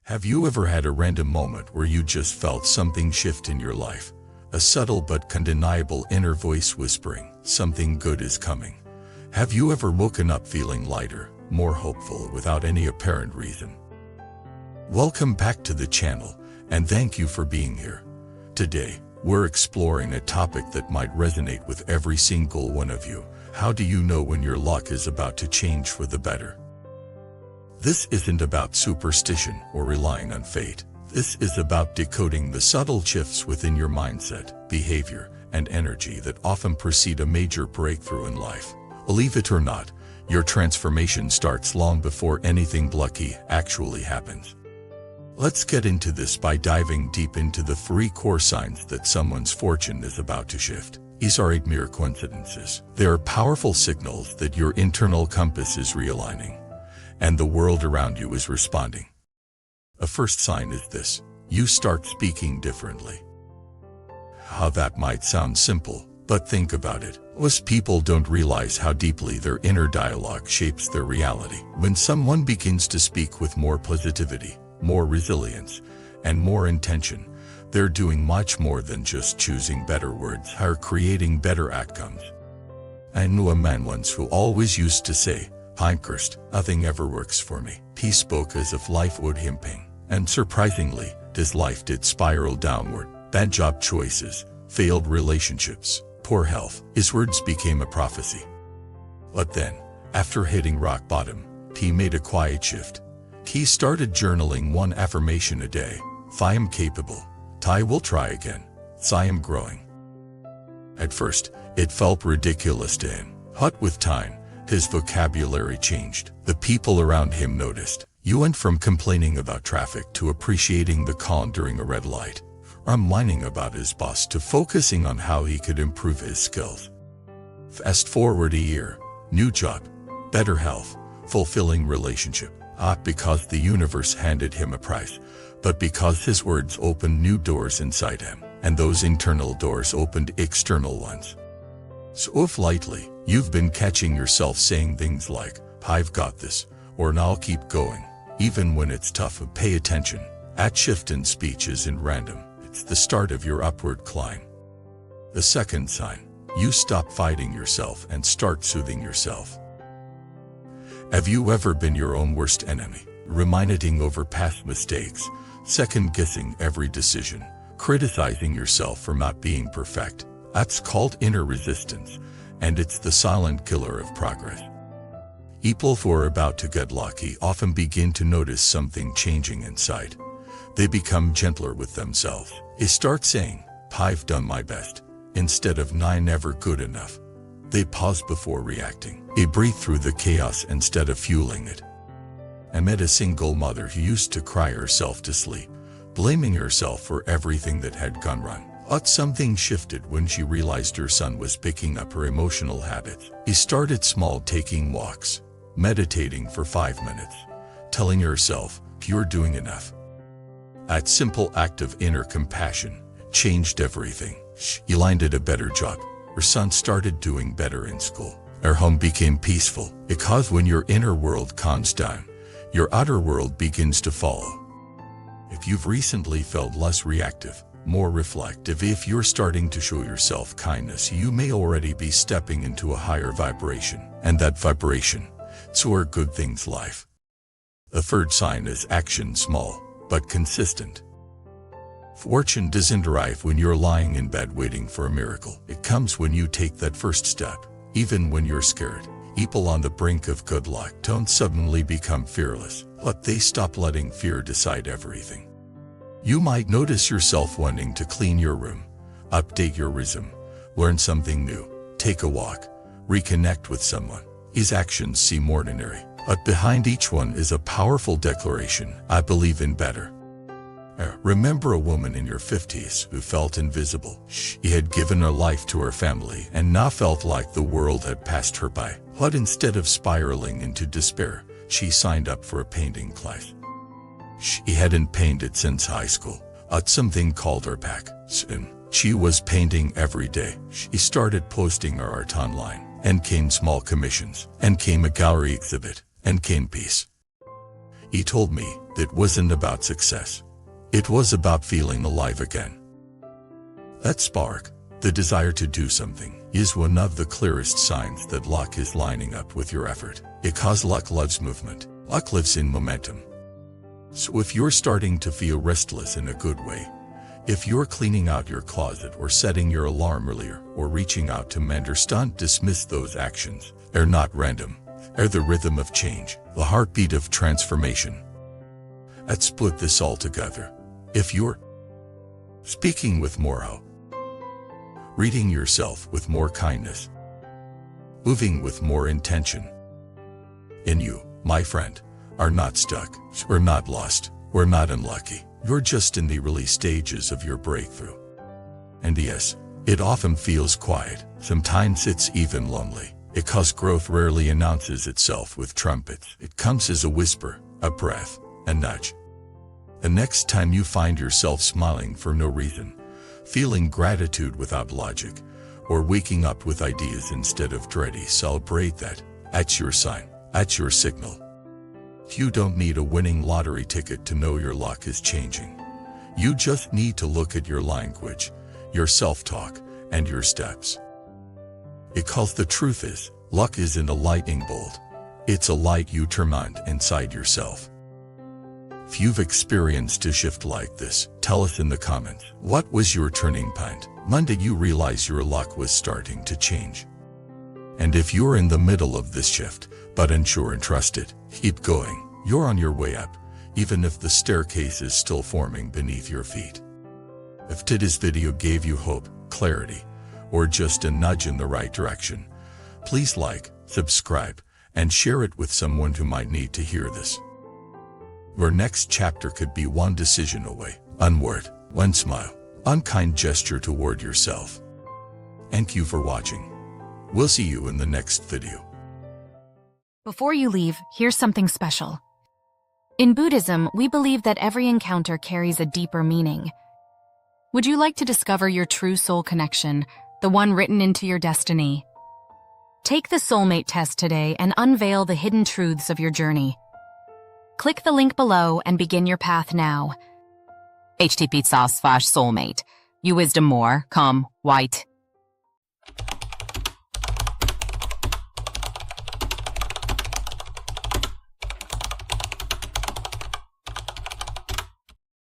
Have you ever had a random moment where you just felt something shift in your life? A subtle but undeniable inner voice whispering, something good is coming. Have you ever woken up feeling lighter, more hopeful without any apparent reason? Welcome back to the channel, and thank you for being here. Today, we're exploring a topic that might resonate with every single one of you. How do you know when your luck is about to change for the better? This isn't about superstition or relying on fate. This is about decoding the subtle shifts within your mindset, behavior, and energy that often precede a major breakthrough in life. Believe it or not, your transformation starts long before anything lucky actually happens. Let's get into this by diving deep into the 3 core signs that someone's fortune is about to shift. These aren't mere coincidences. They are powerful signals that your internal compass is realigning, and the world around you is responding. A first sign is this: you start speaking differently. How that might sound simple, but think about it. Most people don't realize how deeply their inner dialogue shapes their reality. When someone begins to speak with more positivity, more resilience, and more intention, they're doing much more than just choosing better words or creating better outcomes. I knew a man once who always used to say, "I'm cursed, nothing ever works for me." He spoke as if life owed him pain. And surprisingly, his life did spiral downward. Bad job choices, failed relationships, poor health. His words became a prophecy. But then, after hitting rock bottom, he made a quiet shift. He started journaling one affirmation a day. I am capable. I will try again. I am growing. At first, it felt ridiculous to him. But with time, his vocabulary changed. The people around him noticed. You went from complaining about traffic to appreciating the calm during a red light, from whining about his boss to focusing on how he could improve his skills. Fast forward a year, new job, better health, fulfilling relationship. Not because the universe handed him a prize, but because his words opened new doors inside him, and those internal doors opened external ones. So if lately, you've been catching yourself saying things like, "I've got this," or "Now I'll keep going," even when it's tough, pay attention. That shift in speech isn't random. It's the start of your upward climb. The second sign: you stop fighting yourself and start soothing yourself. Have you ever been your own worst enemy, ruminating over past mistakes, second-guessing every decision, criticizing yourself for not being perfect? That's called inner resistance, and it's the silent killer of progress. People who are about to get lucky often begin to notice something changing inside. They become gentler with themselves. They start saying, "I've done my best," instead of "I'm never good enough." They pause before reacting. They breathe through the chaos instead of fueling it. I met a single mother who used to cry herself to sleep, blaming herself for everything that had gone wrong. But something shifted when she realized her son was picking up her emotional habits. He started small, taking walks, meditating for 5 minutes, telling herself, "You're doing enough." That simple act of inner compassion changed everything. She landed a better job. Her son started doing better in school. Her home became peaceful. Because when your inner world calms down, your outer world begins to follow. If you've recently felt less reactive, more reflective, if you're starting to show yourself kindness, you may already be stepping into a higher vibration. And that vibration, it's where good things life. The third sign is action, small but consistent. Fortune doesn't arrive when you're lying in bed waiting for a miracle. It comes when you take that first step, even when you're scared. People on the brink of good luck don't suddenly become fearless, but they stop letting fear decide everything. You might notice yourself wanting to clean your room, update your rhythm, learn something new, take a walk, reconnect with someone. These actions seem ordinary, but behind each one is a powerful declaration: "I believe in better." Remember a woman in her 50s who felt invisible. She had given her life to her family and now felt like the world had passed her by. But instead of spiraling into despair, she signed up for a painting class. She hadn't painted since high school, but something called her back. Soon, she was painting every day. She started posting her art online, and came small commissions, and came a gallery exhibit, and came peace. He told me, It wasn't about success. It was about feeling alive again. That spark, the desire to do something, is one of the clearest signs that luck is lining up with your effort. Because luck loves movement. Luck lives in momentum. So if you're starting to feel restless in a good way, if you're cleaning out your closet or setting your alarm earlier or reaching out to mentors, don't dismiss those actions. They're not random. They're the rhythm of change, the heartbeat of transformation. Let's put this all together. If you're speaking with more hope, reading yourself with more kindness, moving with more intention, and you, my friend, are not stuck, we're not lost, we're not unlucky. You're just in the early stages of your breakthrough. And yes, it often feels quiet. Sometimes it's even lonely, because growth rarely announces itself with trumpets. It comes as a whisper, a breath, a nudge. The next time you find yourself smiling for no reason, feeling gratitude without logic, or waking up with ideas instead of dread, celebrate that. That's your sign. That's your signal. You don't need a winning lottery ticket to know your luck is changing. You just need to look at your language, your self-talk, and your steps. Because the truth is, luck isn't a lightning bolt. It's a light you turn on inside yourself. If you've experienced a shift like this, tell us in the comments. What was your turning point? When did you realize your luck was starting to change? And if you're in the middle of this shift, but unsure and trusted, keep going. You're on your way up, even if the staircase is still forming beneath your feet. If today's video gave you hope, clarity, or just a nudge in the right direction, please like, subscribe, and share it with someone who might need to hear this. Your next chapter could be one decision away, one word, one smile, one kind gesture toward yourself. Thank you for watching. We'll see you in the next video. Before you leave, here's something special. In Buddhism, we believe that every encounter carries a deeper meaning. Would you like to discover your true soul connection, the one written into your destiny? Take the Soulmate Test today and unveil the hidden truths of your journey. Click the link below and begin your path now. http://soulmate. You wisdom more, come, white.